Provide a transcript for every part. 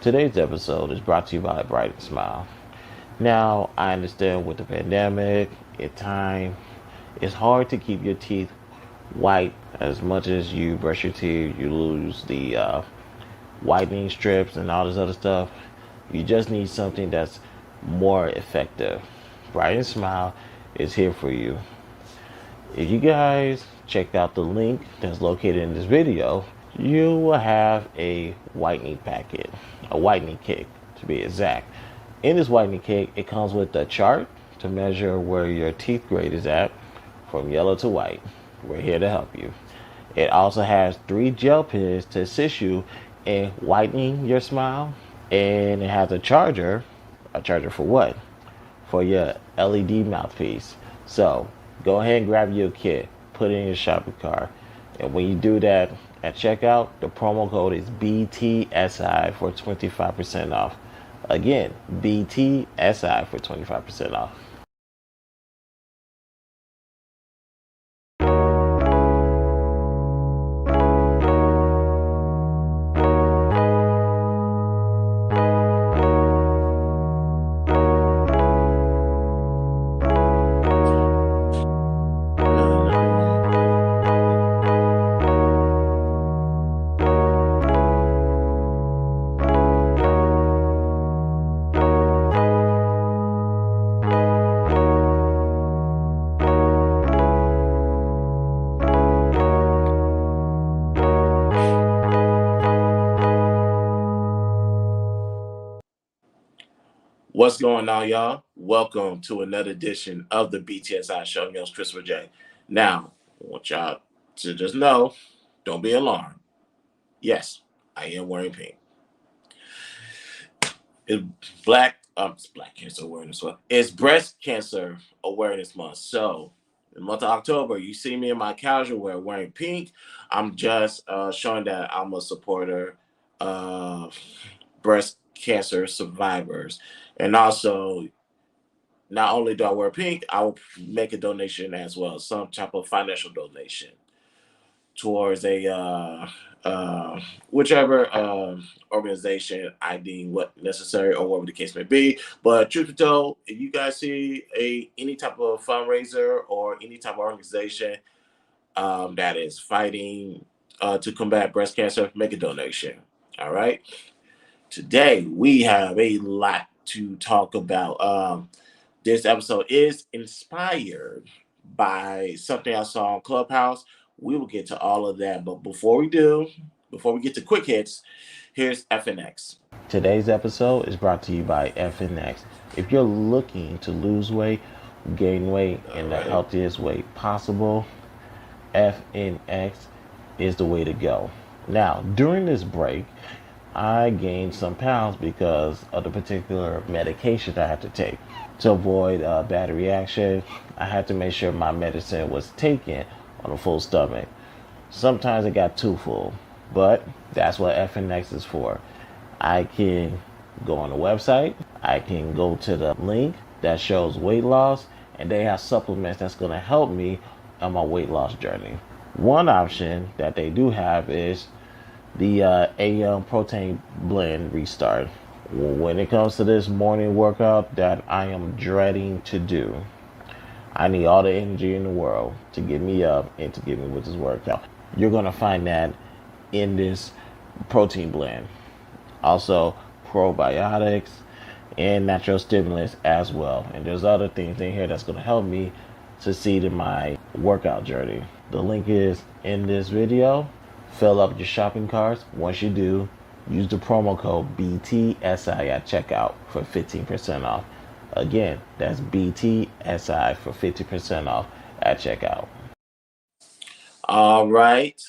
Today's episode is brought to you by Brytn Smile. Now, I understand with the pandemic, it's hard to keep your teeth white. As much as you brush your teeth, you lose the whitening strips and all this other stuff. You just need something that's more effective. Brytn Smile is here for you. If you guys checked out the link that's located in this video, you will have a whitening packet, a whitening kit to be exact. In this whitening kit, it comes with a chart to measure where your teeth grade is at from yellow to white. We're here to help you. It also has 3 gel pens to assist you in whitening your smile, and it has a charger. A charger for what? For your LED mouthpiece. So go ahead and grab your kit, put it in your shopping cart, and when you do that at checkout, the promo code is BTSI for 25% off. Again, BTSI for 25% off. What's going on, y'all? Welcome to another edition of the BTSI Show. I'm Christopher J. Now, I want y'all to just know, don't be alarmed. Yes, I am wearing pink. It's Black Cancer Awareness Month. It's Breast Cancer Awareness Month. So, in the month of October, you see me in my casual wear wearing pink. I'm just showing that I'm a supporter of breast cancer survivors. And also, not only do I wear pink, I will make a donation as well, some type of financial donation towards a whichever organization I deem what necessary or whatever the case may be. But truth be told, if you guys see any type of fundraiser or any type of organization that is fighting to combat breast cancer, make a donation. All right. Today we have a lot to talk about. This episode is inspired by something I saw on Clubhouse. We will get to all of that. But before we get to quick hits, here's FNX. Today's episode is brought to you by FNX. If you're looking to lose weight, gain weight in the healthiest way possible, FNX is the way to go. Now, during this break, I gained some pounds because of the particular medication I had to take. To avoid a bad reaction, I had to make sure my medicine was taken on a full stomach. Sometimes it got too full, but that's what FNX is for. I can go on the website, I can go to the link that shows weight loss, and they have supplements that's going to help me on my weight loss journey. One option that they do have is the AM protein blend restart. When it comes to this morning workout that I am dreading to do, I need all the energy in the world to get me up and to get me with this workout. You're going to find that in this protein blend. Also, probiotics and natural stimulants as well. And there's other things in here that's going to help me succeed in my workout journey. The link is in this video. Fill up your shopping carts. Once you do, use the promo code BTSI at checkout for 15% off. Again, that's BTSI for 50% off at checkout. All right,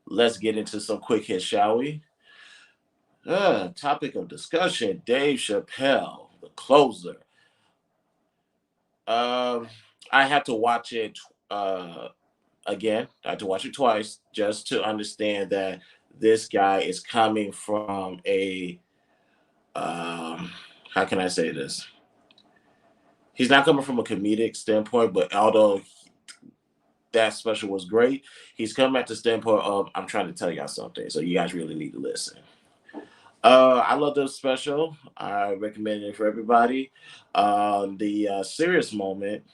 let's get into some quick hits, shall we? Topic of discussion: Dave Chappelle, the closer. I have to watch it again. I had to watch it twice just to understand that this guy is coming from a how can I say this? He's not coming from a comedic standpoint, but although that special was great, he's coming at the standpoint of I'm trying to tell y'all something, so you guys really need to listen. I love the special. I recommend it for everybody. The serious moment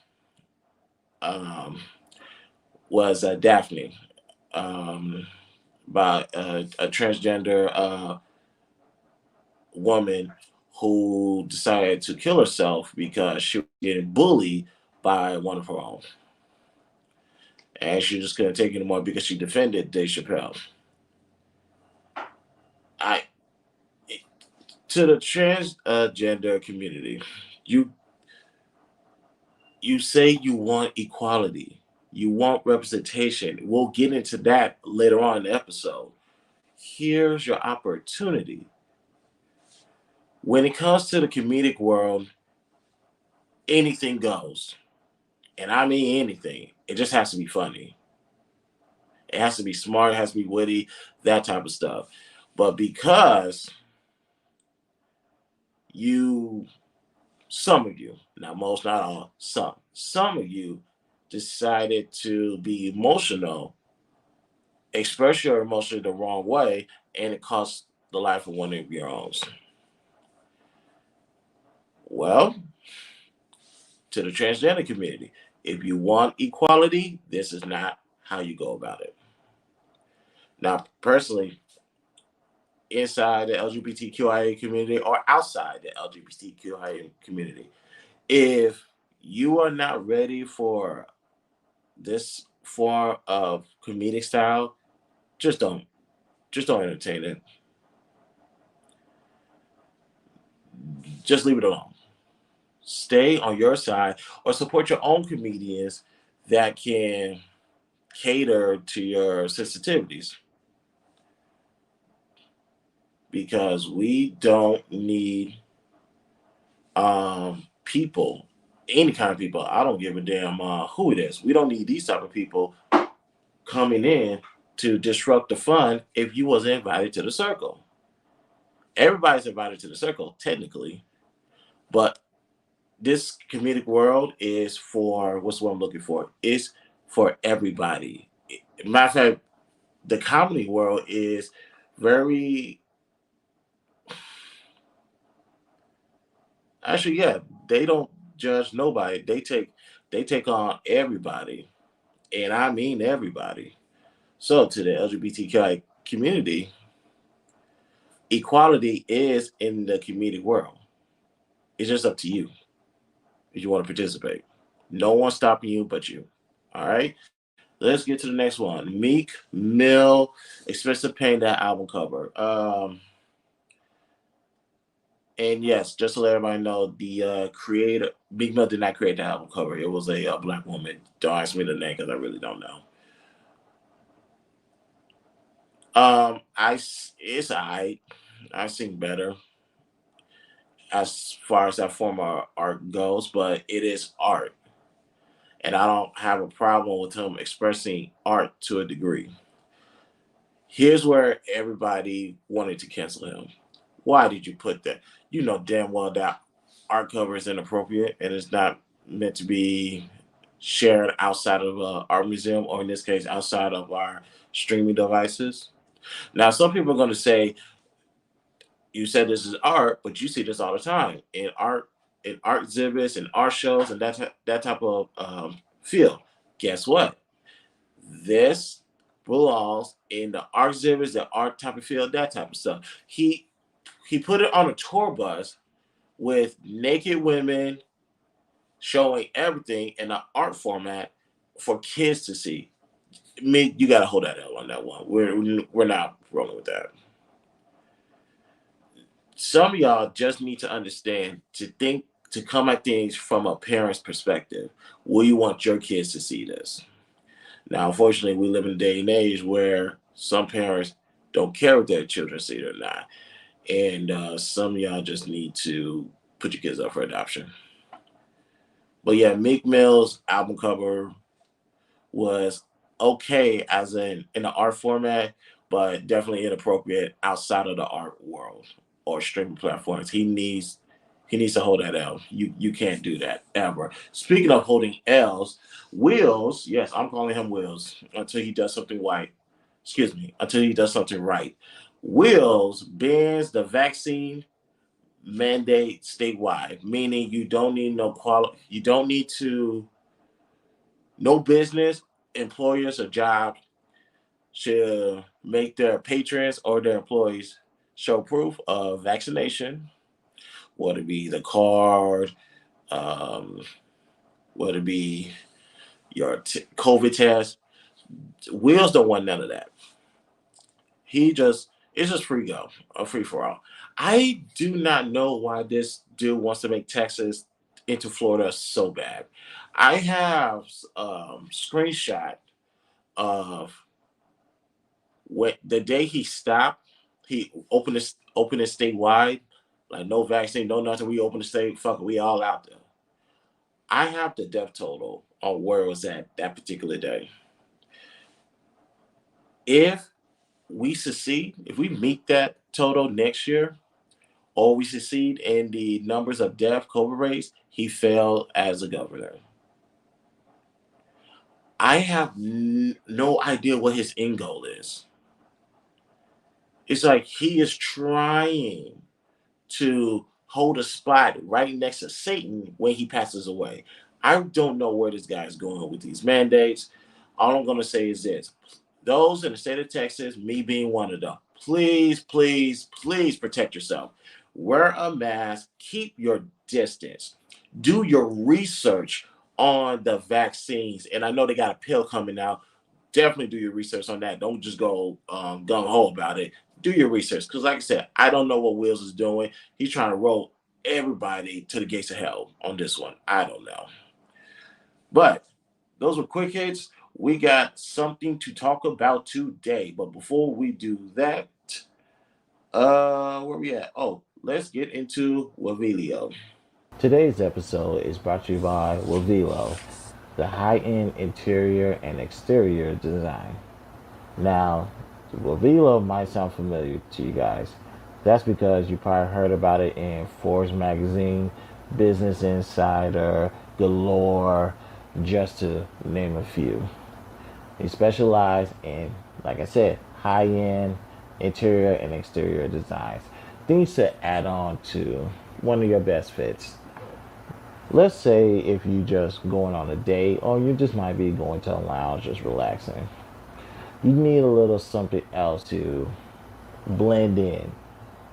um, was Daphne, um, by a transgender woman who decided to kill herself because she was getting bullied by one of her own. And she just couldn't take it anymore because she defended Dave Chappelle. I To the transgender community, you you say you want equality, you want representation. We'll get into that later on in the episode. Here's your opportunity. When it comes to the comedic world, anything goes. And I mean anything. It just has to be funny. It has to be smart, it has to be witty, that type of stuff. But because you, some of you, not most, not all, some of you decided to be emotional, express your emotion the wrong way, and it costs the life of one of your own. Well, to the transgender community, if you want equality, this is not how you go about it. Now, personally, inside the LGBTQIA community or outside the LGBTQIA community, if you are not ready for this form of comedic style, just don't entertain it. Just leave it alone. Stay on your side or support your own comedians that can cater to your sensitivities, because we don't need people, any kind of people. I don't give a damn who it is. We don't need these type of people coming in to disrupt the fun if you wasn't invited to the circle. Everybody's invited to the circle technically, but this comedic world is for, what's what I'm looking for? It's for everybody. Matter of fact, the comedy world is very, actually, yeah, they don't judge nobody. They take on everybody, and I mean everybody. So to the LGBTQI community, equality is in the comedic world. It's just up to you if you want to participate. No one's stopping you but you. All right. Let's get to the next one. Meek Mill, Expensive Pain, that album cover. And yes, just to let everybody know, the creator, Meek Mill, did not create the album cover. It was a black woman. Don't ask me the name because I really don't know. It's I sing better as far as that form of art goes, but it is art, and I don't have a problem with him expressing art to a degree. Here's where everybody wanted to cancel him. Why did you put that? You know damn well that art cover is inappropriate and it's not meant to be shared outside of our museum, or in this case, outside of our streaming devices. Now, some people are going to say, you said this is art, but you see this all the time in art exhibits and art shows and that type of field. Guess what? This belongs in the art exhibits, the art type of field, that type of stuff. He put it on a tour bus with naked women showing everything in an art format for kids to see. Me, you got to hold that L on that one. We're not rolling with that. Some of y'all just need to understand to come at things from a parent's perspective. Will you want your kids to see this? Now, unfortunately, we live in a day and age where some parents don't care if their children see it or not, and some of y'all just need to put your kids up for adoption. But yeah, Meek Mill's album cover was okay as in the art format, but definitely inappropriate outside of the art world or streaming platforms. He needs to hold that L. You can't do that ever. Speaking of holding L's, Wheelz, yes, I'm calling him Wheelz until he does something right. Excuse me, until he does something right. Wheelz bans the vaccine mandate statewide, meaning you don't need you don't need to no business, employers or jobs should make their patrons or their employees show proof of vaccination, whether it be the card, um, whether it be your COVID test. Wheels don't want none of that. It's just free go, a free for all. I do not know why this dude wants to make Texas into Florida so bad. I have screenshot of when the day he stopped, he opened it statewide, like no vaccine, no nothing. We opened the state, fuck it, we all out there. I have the death total on where it was at that particular day. If we succeed, if we meet that total next year, or we succeed in the numbers of death, COVID rates, he failed as a governor. I have no idea what his end goal is. It's like he is trying to hold a spot right next to Satan when he passes away. I don't know where this guy is going with these mandates. All I'm going to say is this: those in the state of Texas, me being one of them, please, please, please protect yourself. Wear a mask, keep your distance, do your research on the vaccines. And I know they got a pill coming out. Definitely do your research on that. Don't just go gung ho about it. Do your research because, like I said, I don't know what Wheelz is doing. He's trying to roll everybody to the gates of hell on this one. I don't know. But those were quick hits. We got something to talk about today. But before we do that, where we at? Oh, let's get into Wavilio. Today's episode is brought to you by Wheelz, the high-end interior and exterior design. Now, Wheelz might sound familiar to you guys. That's because you probably heard about it in Forbes magazine, Business Insider, Galore, just to name a few. They specialize in, like I said, high-end interior and exterior designs. Things to add on to one of your best fits. Let's say if you just going on a date or you just might be going to a lounge just relaxing. You need a little something else to blend in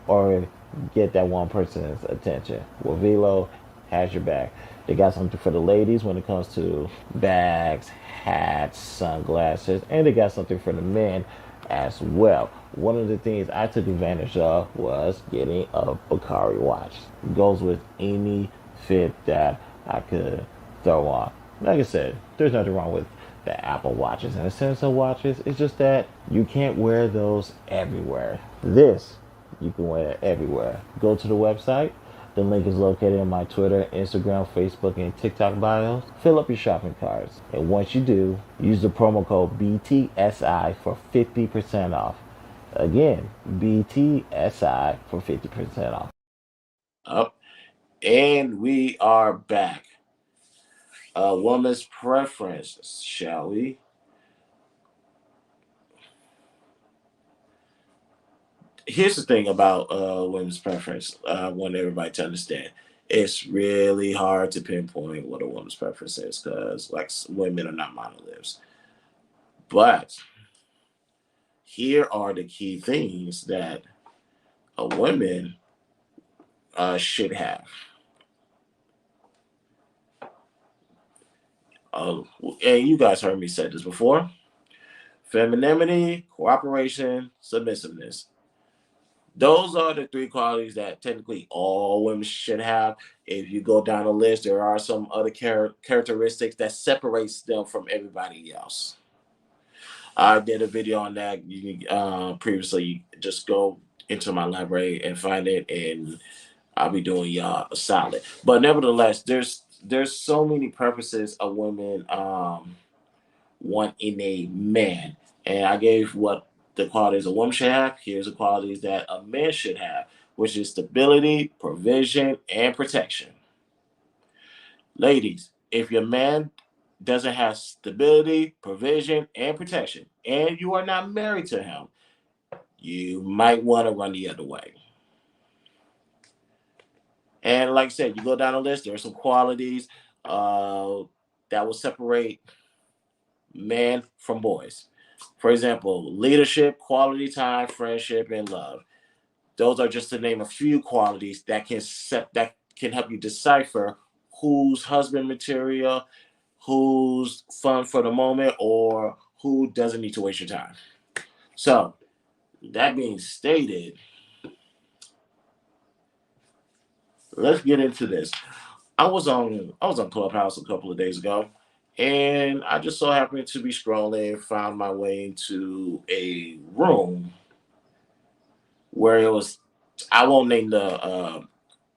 or get that one person's attention. Well, Velo has your back. They got something for the ladies when it comes to bags, hats, sunglasses, and they got something for the men as well. One of the things I took advantage of was getting a Bakari watch. It goes with any fit that I could throw on. Like I said, there's nothing wrong with the Apple watches and the Samsung watches. It's just that you can't wear those everywhere. This you can wear it everywhere. Go to the website. The link is located in my Twitter, Instagram, Facebook, and TikTok bios. Fill up your shopping carts. And once you do, use the promo code BTSI for 50% off. Again, BTSI for 50% off. Up. And we are back. A woman's preference, shall we? Here's the thing about women's preference. I want everybody to understand. It's really hard to pinpoint what a woman's preference is because, like, women are not monoliths. But here are the key things that a woman should have. And you guys heard me say this before: femininity, cooperation, submissiveness. Those are the three qualities that technically all women should have. If you go down the list, there are some other characteristics that separates them from everybody else. I did a video on that. You can previously just go into my library and find it, and I'll be doing y'all a solid. But nevertheless, there's so many purposes a woman want in a man. And I gave what the qualities a woman should have. Here's the qualities that a man should have, which is stability, provision, and protection. Ladies, if your man doesn't have stability, provision, and protection, and you are not married to him, you might want to run the other way. And like I said, you go down the list, there are some qualities that will separate men from boys. For example, leadership, quality time, friendship, and love. Those are just to name a few qualities that can help you decipher who's husband material, who's fun for the moment, or who doesn't need to waste your time. So, that being stated, let's get into this. I was on Clubhouse a couple of days ago, and I just so happened to be scrolling, found my way into a room where it was. I won't name the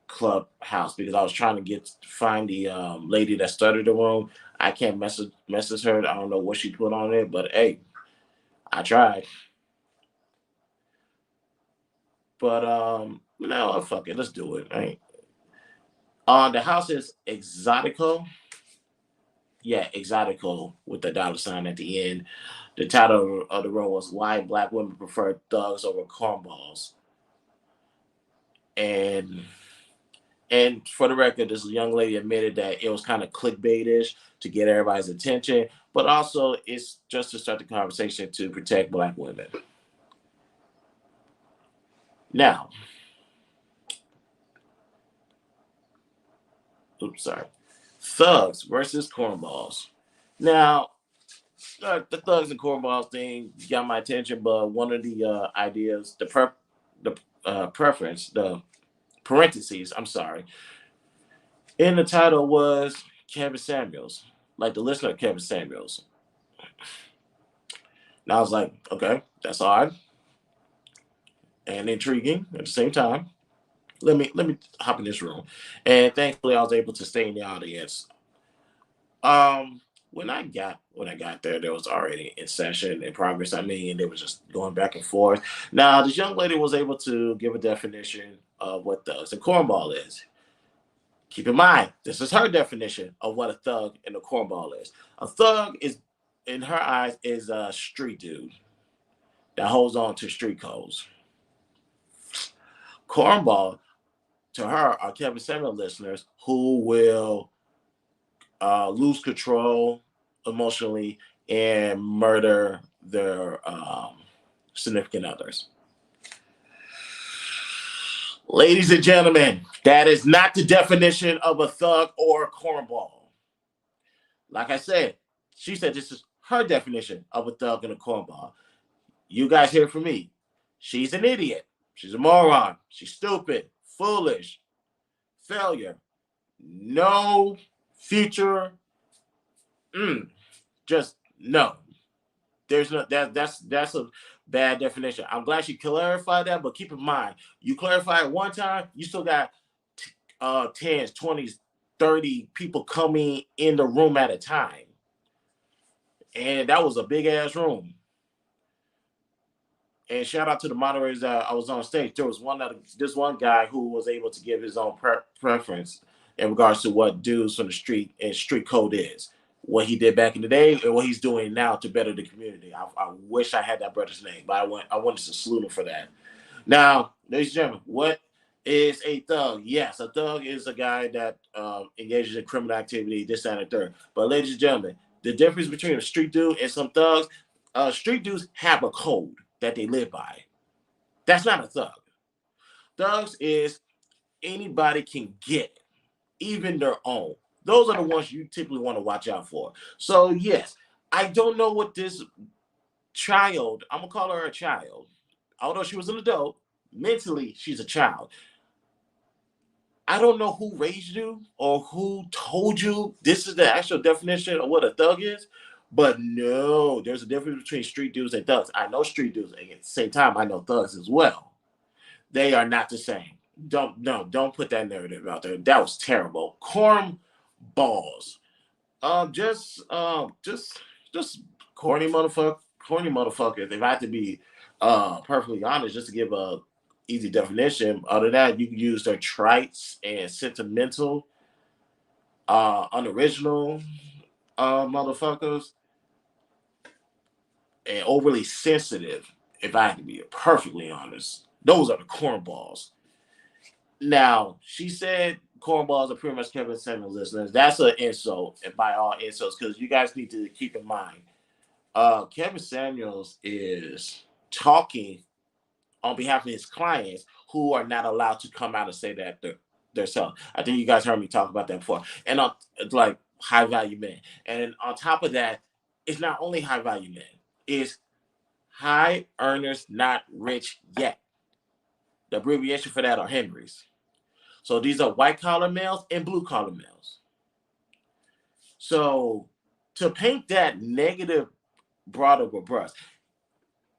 Clubhouse because I was trying to find the lady that started the room. I can't message her. I don't know what she put on it, but hey, I tried. But no, fuck it, let's do it. Right? The house is Exotico. Yeah, Exotico with the dollar sign at the end. The title of the room was "Why Black Women Prefer Thugs Over Cornballs." And for the record, this young lady admitted that it was kind of clickbaitish to get everybody's attention, but also it's just to start the conversation to protect black women. Now, oops, sorry. Thugs versus cornballs. Now, the thugs and cornballs thing got my attention, but one of the ideas, the preference, the parentheses, I'm sorry, in the title was Kevin Samuels, like the listener Kevin Samuels. And I was like, okay, that's odd and intriguing at the same time. Let me hop in this room, and thankfully I was able to stay in the audience. Um, when I got there, there was already in session in progress. I mean, they were just going back and forth. Now, this young lady was able to give a definition of what thugs and cornball is. Keep in mind, this is her definition of what a thug and a cornball is. A thug is, in her eyes, is a street dude that holds on to street codes. Cornball, to her, are Kevin Samuel listeners who will lose control emotionally and murder their significant others. Ladies and gentlemen, that is not the definition of a thug or a cornball. Like I said, she said this is her definition of a thug and a cornball. You guys hear from me. She's an idiot. She's a moron. She's stupid, foolish, failure. No future. Just no. There's no that's a bad definition. I'm glad she clarified that, but keep in mind, you clarify it one time, you still got tens, 20s, 30 people coming in the room at a time. And that was a big ass room. And shout out to the moderators that I was on stage. There was this one guy who was able to give his own preference in regards to what dudes from the street and street code is, what he did back in the day, and what he's doing now to better the community. I wish I had that brother's name, but I wanted to salute him for that. Now, ladies and gentlemen, what is a thug? Yes, a thug is a guy that engages in criminal activity, this, that, and the third. But ladies and gentlemen, the difference between a street dude and some thugs, street dudes have a code that they live by. That's not a thug. Thugs is anybody can get it, even their own. Those are the ones you typically want to watch out for. So yes, I don't know what this child, I'm gonna call her a child, although she was an adult, mentally she's a child. I don't know who raised you or who told you this is the actual definition of what a thug is, but no, there's a difference between street dudes and thugs. I know street dudes, and at the same time, I know thugs as well. They are not the same. Don't put that narrative out there. That was terrible. Corn balls. Just corny motherfuckers. If I had to be perfectly honest, just to give a easy definition. Other than that, you can use their trites and sentimental, unoriginal motherfuckers, and overly sensitive. if I had to be perfectly honest, those are the cornballs. Now, she said cornballs are pretty much Kevin Samuels listeners. That's an insult, and by all insults, because you guys need to keep in mind, Kevin Samuels is talking on behalf of his clients who are not allowed to come out and say that they're selling. I think you guys heard me talk about that before. And it's like high value men. And on top of that, it's not only high value men, it's high earners, not rich yet. The abbreviation for that are Henrys. So these are white collar males and blue collar males. So to paint that negative broad of a brush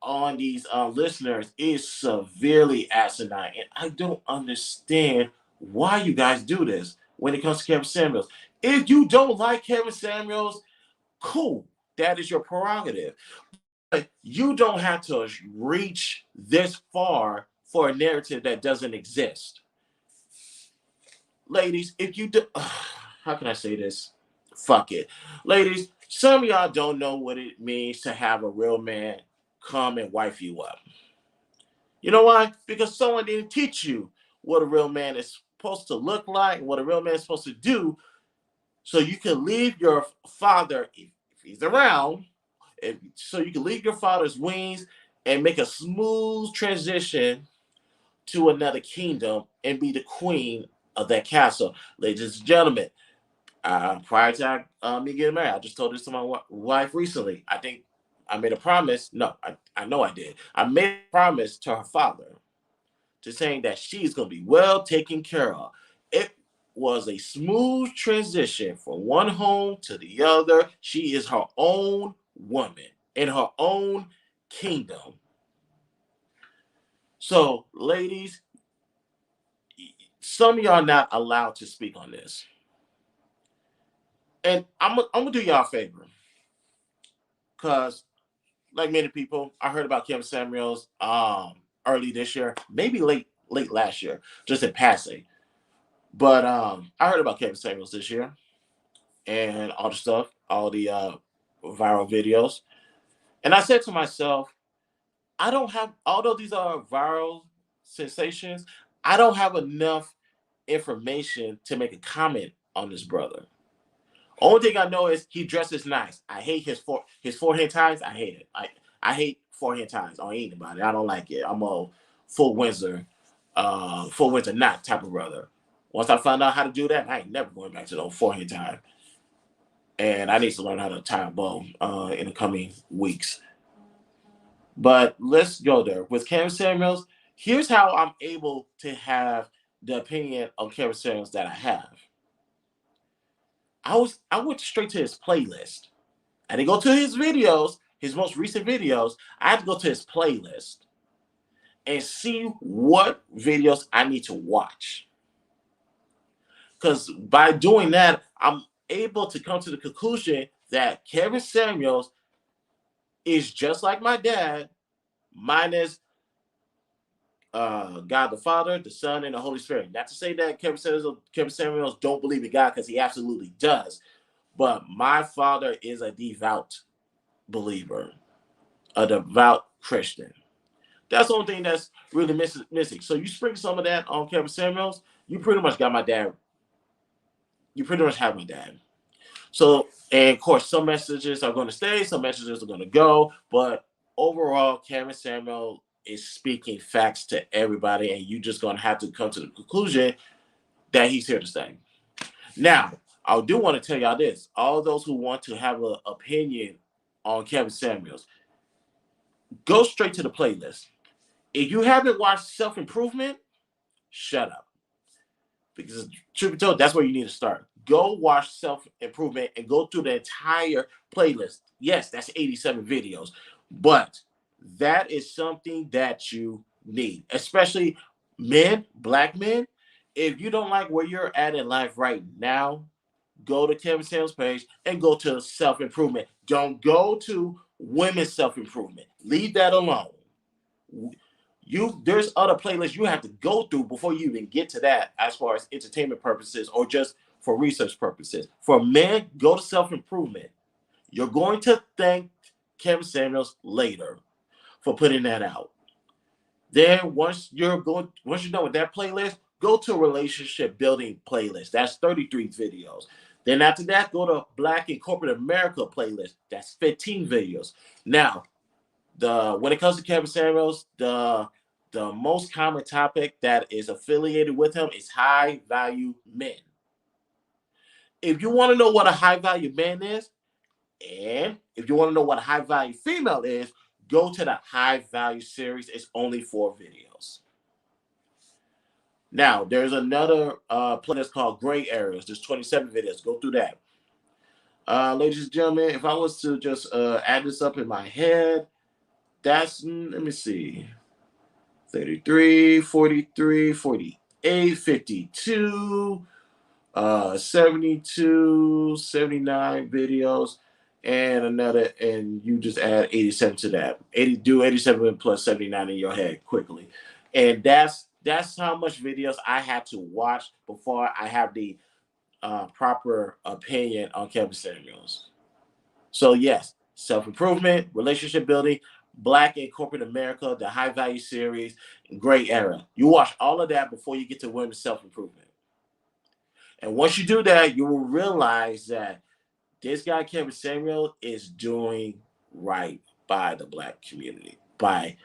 on these listeners is severely asinine. And I don't understand why you guys do this when it comes to Kevin Samuels. If you don't like Kevin Samuels, cool. That is your prerogative. But you don't have to reach this far for a narrative that doesn't exist. Ladies, if you do, how can I say this? Fuck it. Ladies, some of y'all don't know what it means to have a real man come and wife you up. You know why? Because someone didn't teach you what a real man is supposed to look like, what a real man is supposed to do, so you can leave your father, if he's around, so you can leave your father's wings and make a smooth transition to another kingdom and be the queen of that castle. Ladies and gentlemen, prior to me getting married, I just told this to my wife recently. I think I made a promise. No, I know I did. I made a promise to her father to saying that she's going to be well taken care of. It was a smooth transition from one home to the other. She is her own woman in her own kingdom. So, ladies, some of y'all not allowed to speak on this. And I'm gonna do y'all a favor. Because, like many people, I heard about Kevin Samuels early this year, maybe late last year, just in passing. But I heard about Kevin Samuels this year and all the stuff, all the viral videos. And I said to myself, I don't have, although these are viral sensations, I don't have enough information to make a comment on this brother. Only thing I know is he dresses nice. I hate his forehead ties. I hate it. I hate forehead ties on anybody. I don't like it. I'm a full Windsor knot type of brother. Once I found out how to do that, I ain't never going back to the forehead tie. And I need to learn how to tie a bow in the coming weeks. But let's go there. With Kevin Samuels, here's how I'm able to have the opinion of Kevin Samuels that I have. I went straight to his playlist. I didn't go to his videos, his most recent videos. I had to go to his playlist and see what videos I need to watch. Because by doing that, I'm able to come to the conclusion that Kevin Samuels is just like my dad, minus God the Father, the Son, and the Holy Spirit. Not to say that Kevin Samuels don't believe in God, because he absolutely does. But my father is a devout believer, a devout Christian. That's the only thing that's really missing. So you sprinkle some of that on Kevin Samuels, you pretty much got my dad. You pretty much have my dad. So, and of course, some messages are going to stay, some messages are going to go. But overall, Kevin Samuel is speaking facts to everybody, and you just going to have to come to the conclusion that he's here to stay. Now, I do want to tell y'all this. All those who want to have an opinion on Kevin Samuels, go straight to the playlist. If you haven't watched Self Improvement, shut up. Because truth be told, that's where you need to start. Go watch Self Improvement and go through the entire playlist. Yes, that's 87 videos, but that is something that you need, especially men, black men. If you don't like where you're at in life right now, go to Kevin Samuels' page and go to Self Improvement. Don't go to women's self improvement. Leave that alone. There's other playlists you have to go through before you even get to that, as far as entertainment purposes or just for research purposes. For men, go to Self Improvement. You're going to thank Kevin Samuels later. for putting that out. Then once you're done with that playlist, go to a relationship building playlist. That's 33 videos. Then after that, go to Black in Corporate America playlist. That's 15 videos. Now, when it comes to Kevin Samuels, the most common topic that is affiliated with him is high value men. If you want to know what a high value man is, and if you want to know what a high value female is, go to the high value series. It's only 4 videos. Now, there's another playlist called Gray Areas. There's 27 videos. Go through that. Ladies and gentlemen, if I was to just add this up in my head, that's, let me see, 33, 43, 48, 52, 72, 79 videos, and you just add 87 to that. 87 plus 79 in your head quickly. And that's how much videos I had to watch before I have the proper opinion on Kevin Samuels. So yes, self-improvement, relationship building, Black in Corporate America, the High Value Series, Gray Era. You watch all of that before you get to women's self-improvement. And once you do that, you will realize that this guy, Kevin Samuel, is doing right by the Black community, by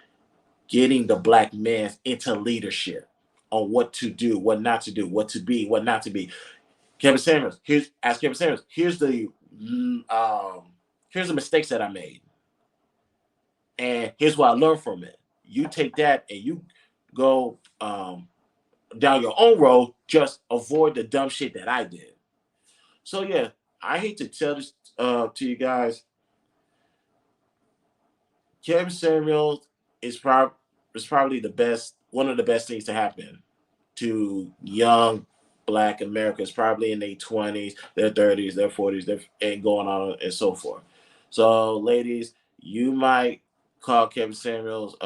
getting the Black man into leadership on what to do, what not to do, what to be, what not to be. Kevin Samuels, here's the mistakes that I made. And here's what I learned from it. You take that and you go down your own road, just avoid the dumb shit that I did. So yeah, I hate to tell this to you guys. Kevin Samuels is probably one of the best things to happen to young Black Americans, probably in their 20s, their 30s, their 40s, and going on and so forth. So, ladies, you might call Kevin Samuels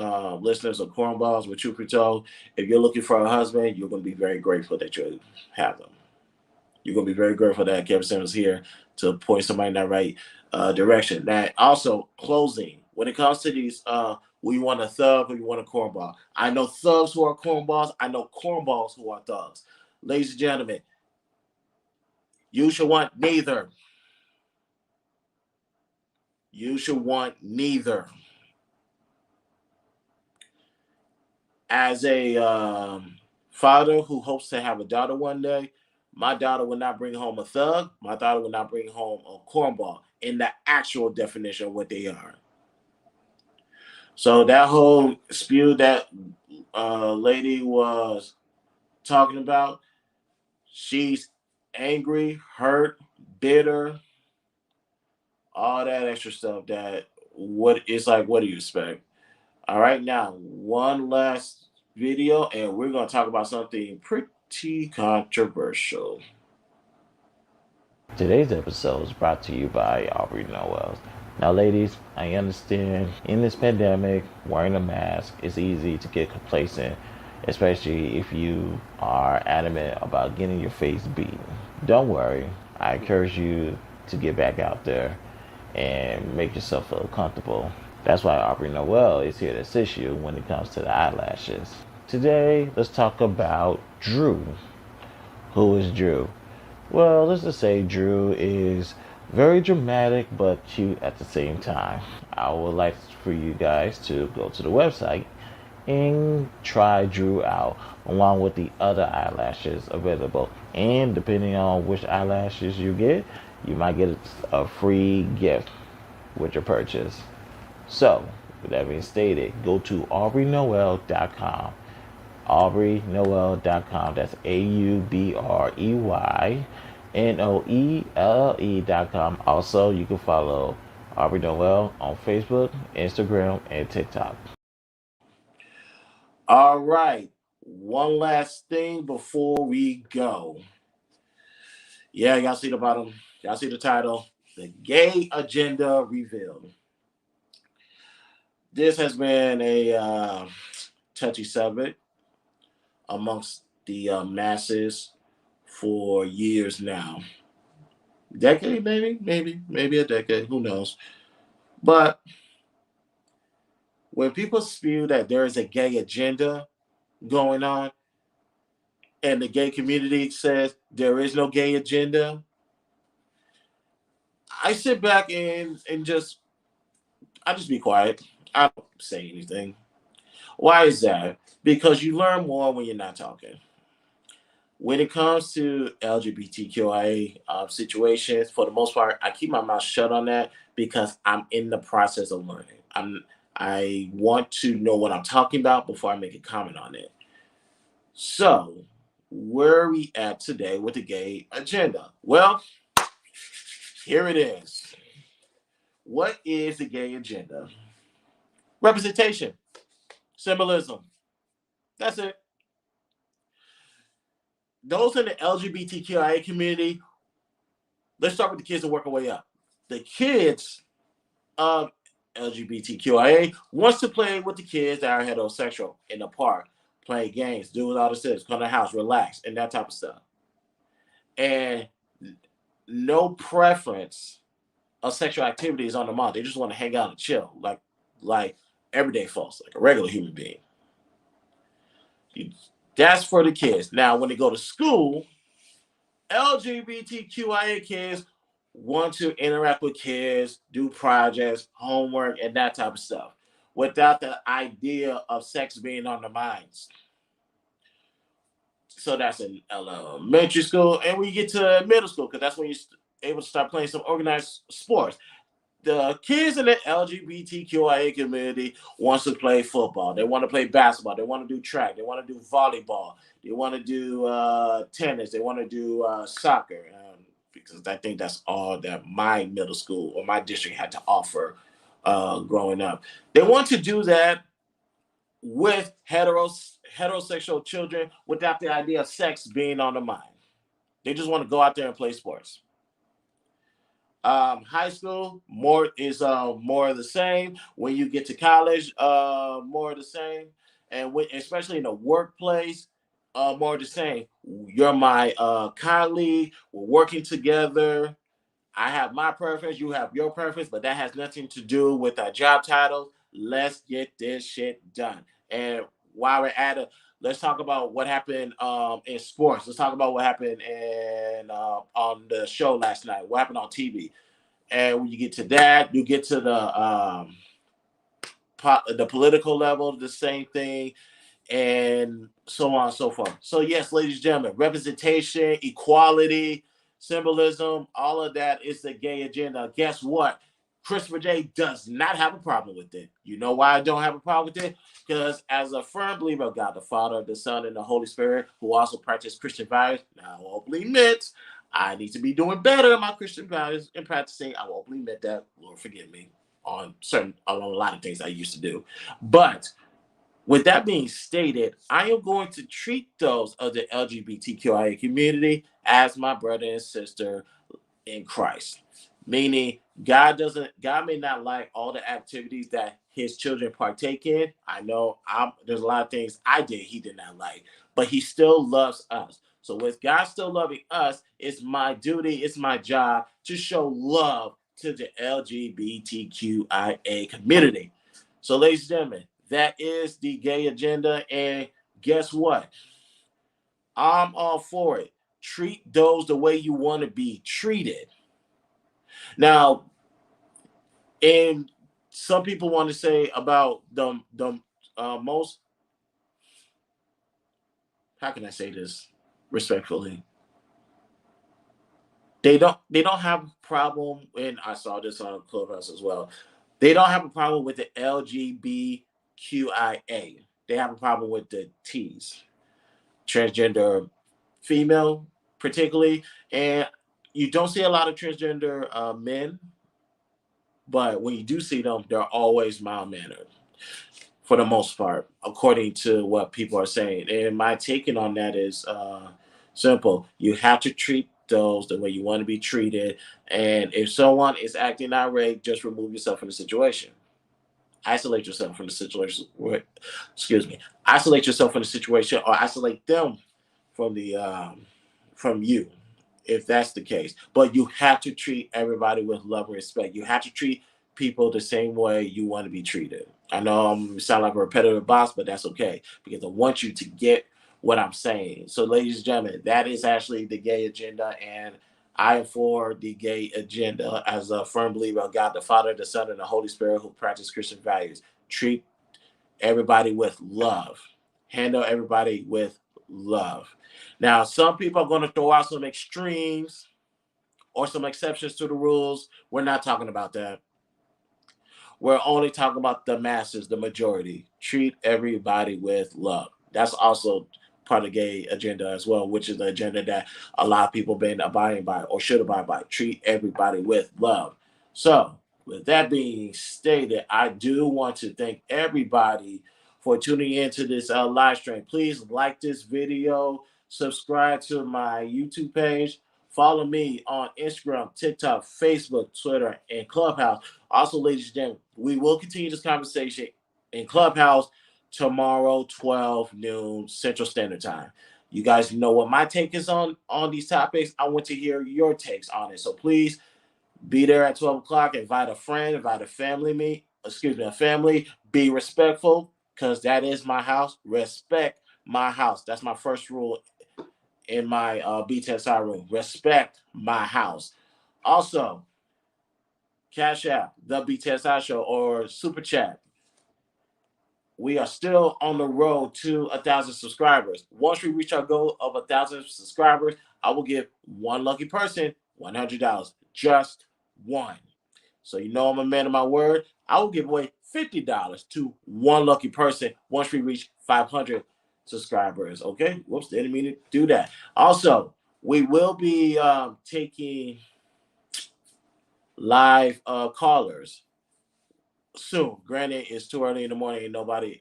listeners of Cornballs with Truth Be Told. If you're looking for a husband, you're going to be very grateful that you have them. You're going to be very grateful that Kevin Samuels is here to point somebody in that right direction. That also, closing, when it comes to these, we want a thug or you want a cornball. I know thugs who are cornballs. I know cornballs who are thugs. Ladies and gentlemen, you should want neither. You should want neither. As a father who hopes to have a daughter one day, my daughter will not bring home a thug. My daughter will not bring home a cornball in the actual definition of what they are. So that whole spew that lady was talking about, she's angry, hurt, bitter, all that extra stuff. That what it's like. What do you expect? All right, now one last video, and we're gonna talk about something pretty controversial. Today's episode is brought to you by Aubrey Noel. Now, ladies, I understand in this pandemic, wearing a mask is easy to get complacent, especially if you are adamant about getting your face beaten. Don't worry, I encourage you to get back out there and make yourself feel comfortable. That's why Aubrey Noel is here to assist you when it comes to the eyelashes. Today, let's talk about Drew. Who is Drew? Well, let's just say Drew is very dramatic but cute at the same time. I would like for you guys to go to the website and try Drew out along with the other eyelashes available. And depending on which eyelashes you get, you might get a free gift with your purchase. So, with that being stated, go to AubreyNoel.com. AubreyNoel.com. That's AubreyNoelle.com. Also, you can follow Aubrey Noel on Facebook, Instagram, and TikTok. All right, one last thing before we go. Yeah, y'all see the bottom. Y'all see the title. The Gay Agenda Revealed. This has been a touchy subject amongst the masses for years now. Decade, maybe a decade. Who knows? But When people spew that there is a gay agenda going on, and the gay community says there is no gay agenda, I sit back and I just be quiet. I don't say anything. Why is that? Because you learn more when you're not talking. When it comes to LGBTQIA situations, for the most part, I keep my mouth shut on that because I'm in the process of learning. I want to know what I'm talking about before I make a comment on it. So, where are we at today with the gay agenda? Well, here it is. What is the gay agenda? Representation, symbolism. That's it. Those in the LGBTQIA community, let's start with the kids and work our way up. The kids of LGBTQIA wants to play with the kids that are heterosexual in the park, play games, do all the stuff, come to the house, relax, and that type of stuff. And no preference of sexual activities on the mind. They just want to hang out and chill, like everyday folks, like a regular human being. That's for the kids. Now, when they go to school, LGBTQIA kids want to interact with kids, do projects, homework, and that type of stuff without the idea of sex being on their minds. So that's in elementary school. And we get to middle school because that's when you're able to start playing some organized sports. The kids in the LGBTQIA community wants to play football. They want to play basketball. They want to do track. They want to do volleyball. They want to do tennis. They want to do soccer. Because I think that's all that my middle school or my district had to offer growing up. They want to do that with heterosexual children without the idea of sex being on the mind. They just want to go out there and play sports. High school more of the same. When you get to college, more of the same, and especially in the workplace, more of the same. You're my colleague. We're working together. I have my preference. You have your preference, but that has nothing to do with our job titles. Let's get this shit done. And while we're at it, let's talk about what happened in sports. Let's talk about what happened on the show last night. What happened on TV? And when you get to that, you get to the political level, the same thing, and so on and so forth. So yes, ladies and gentlemen, representation, equality, symbolism, all of that is the gay agenda. Guess what? Christopher J does not have a problem with it. You know why I don't have a problem with it? Because as a firm believer of God, the Father, the Son, and the Holy Spirit, who also practice Christian values, now I openly admit I need to be doing better in my Christian values and practicing. I will openly admit that. Lord forgive me on a lot of things I used to do. But with that being stated, I am going to treat those of the LGBTQIA community as my brother and sister in Christ. Meaning, God may not like all the activities that his children partake in. I know there's a lot of things I did he did not like, but he still loves us. So with God still loving us, it's my duty, it's my job to show love to the LGBTQIA community. So, ladies and gentlemen, that is the gay agenda. And guess what? I'm all for it. Treat those the way you want to be treated. Now, and some people want to say about the most, how can I say this respectfully? They don't have a problem, and I saw this on Clubhouse as well. They don't have a problem with the LGBTQIA. They have a problem with the T's, transgender female particularly, and you don't see a lot of transgender men, but when you do see them, they're always mild mannered for the most part, according to what people are saying. And my taking on that is simple. You have to treat those the way you want to be treated. And if someone is acting irate, just remove yourself from the situation. Isolate yourself from the situation. Excuse me. Isolate yourself from the situation, or isolate them from you, if that's the case. But you have to treat everybody with love and respect. You have to treat people the same way you want to be treated. I know I sound like a repetitive boss, but that's okay because I want you to get what I'm saying. So, ladies and gentlemen, that is actually the gay agenda, and I am for the gay agenda as a firm believer of God, the Father, the Son, and the Holy Spirit who practice Christian values. Treat everybody with love. Handle everybody with love. Now, some people are going to throw out some extremes or some exceptions to the rules. We're not talking about that. We're only talking about the masses, the majority. Treat everybody with love. That's also part of the gay agenda as well, which is the agenda that a lot of people been abiding by or should abide by. Treat everybody with love. So, with that being stated, I do want to thank everybody for tuning into this live stream. Please like this video, subscribe to my YouTube page, follow me on Instagram, TikTok, Facebook, Twitter, and Clubhouse. Also, ladies and gentlemen, we will continue this conversation in Clubhouse tomorrow, 12 noon Central Standard Time. You guys know what my take is on these topics. I want to hear your takes on it. So please be there at 12 o'clock. Invite a friend, invite a family. Be respectful because that is my house. Respect my house. That's my first rule in my BTSI room. Respect my house. Also, Cash App, the BTSI Show, or Super Chat. We are still on the road to 1,000 subscribers. Once we reach our goal of 1,000 subscribers, I will give one lucky person $100. Just one. So you know I'm a man of my word. I will give away $50 to one lucky person once we reach 500 subscribers. Okay? Whoops, didn't mean to do that. Also, we will be taking live callers soon. Granted, it's too early in the morning and nobody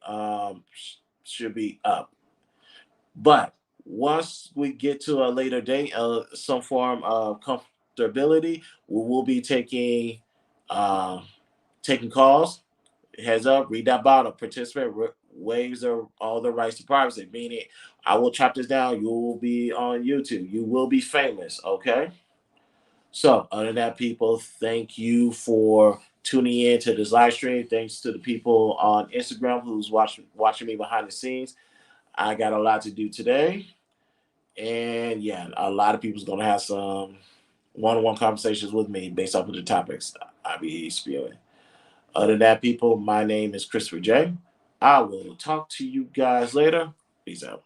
should be up. But once we get to a later date, some form of comfortability, we will be taking calls. Heads up, read that bottle. Participate waives all the rights to privacy. Meaning, I will chop this down. You will be on YouTube. You will be famous. Okay. So, other than that, people, thank you for tuning in to this live stream. Thanks to the people on Instagram who's watching me behind the scenes. I got a lot to do today. And yeah, a lot of people's gonna have some one-on-one conversations with me based off of the topics I be spewing. Other than that, people, my name is Christopher J. I will talk to you guys later. Peace out.